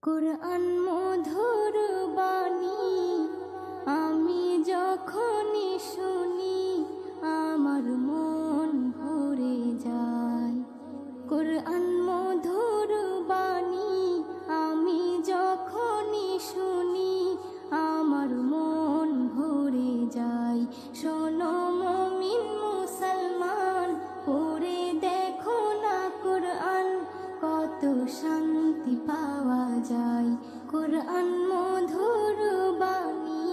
কুরআন মধুর বাণী আমি যখনই শুনি আমার মন ভরে যায়। কুরআন মধুর বাণী আমি যখনই শুনি আমার মন ভরে যায়। শোনো মুমিন মুসলমান, পড়ে দেখো না কুরআন, কত শান্তি পাওয়া যায়। কুরআন মধুর বাণী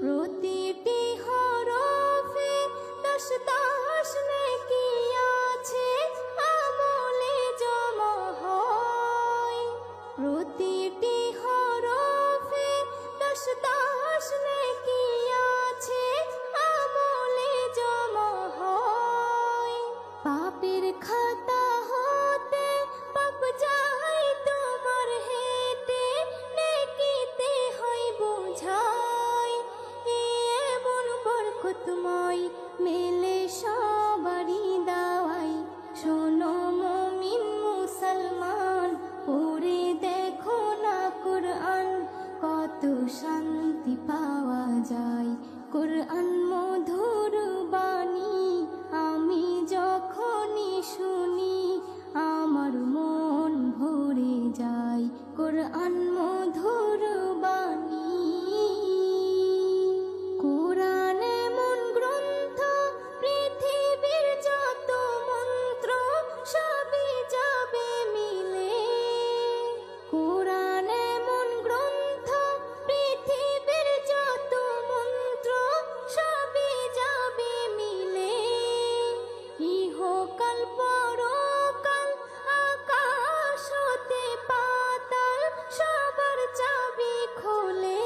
প্রতিটি হরফে 10 নেকি আছে, আমলে জমা হয়। প্রতিটি হরফে 10 নেকি আছে, আমলে জমা হয়। পাপের খাতা হতে পাপ যায় তোমার হেঁটে, নেকিতে হয় বোঝাই। এমন বরকতময় মেলে সবারই দাওয়াই। শোনো মুমিন মুসলমান, পড়ে দেখো না কুরআন, কত শান্তি পাওয়া যায়। কুরআন মধুর বাণী আমি যখনই শুনি আমার মন ভরে যায়। কুরআন মধুর বাণী কুরআন এমন গ্রন্থ, পৃথিবীর যত মন্ত্র সবই যাবে মিলে। কুরআন এমন গ্রন্থ, পৃথিবীর যত মন্ত্র সবই যাবে মিলে। ইহকাল পরকাল আকাশ হতে পাতাল সবার চাবি খোলে।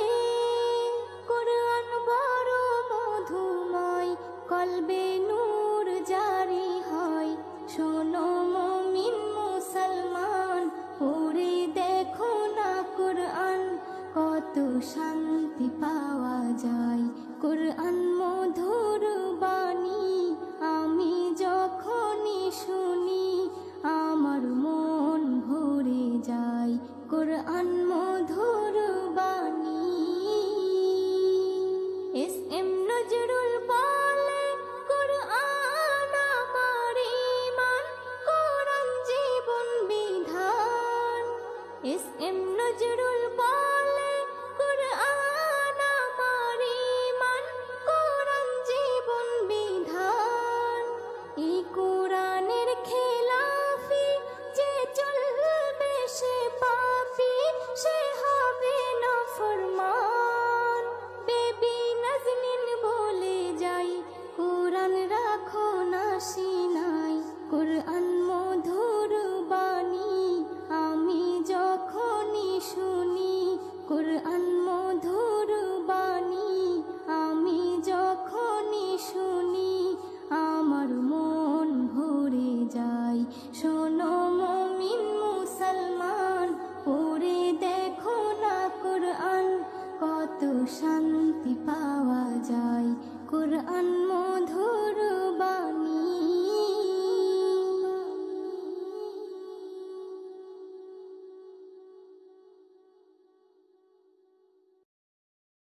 কুরআন বড় মধুময়, কলবে নূর জারি হয়। শোনো মুমিন মুসলমান, পড়ে দেখো না কুরআন, কত শান্তি পাওয়া যায়। কুরআন মধুর বাণী আমি যখনই শুনি আমার মন ভরে যায়। কুরআন মধুর বাণী এস.এম. নজরুল বলে, কুরআন আমার ঈমান, কুরআন জীবন বিধান। এস.এম. নজরুল বলে, কুরআন আমার ঈমান, কুরআন জীবন বিধান। এই কুরআনের খেলাফি যে চলবে সে পাপী, সে হবে নাফরমান। বেবি নাজনীন বলে যাই, কুরআন রাখো না সিনায়। কুরআন মধুর বাণী আমি যখনই শুনি, কুরআন মধুর বাণী আমি যখনই শুনি আমার মন ভরে যায়। শোনো মুমিন মুসলমান, পড়ে দেখো না কুরআন, কত শান্তি পাওয়া যায়। কুরআন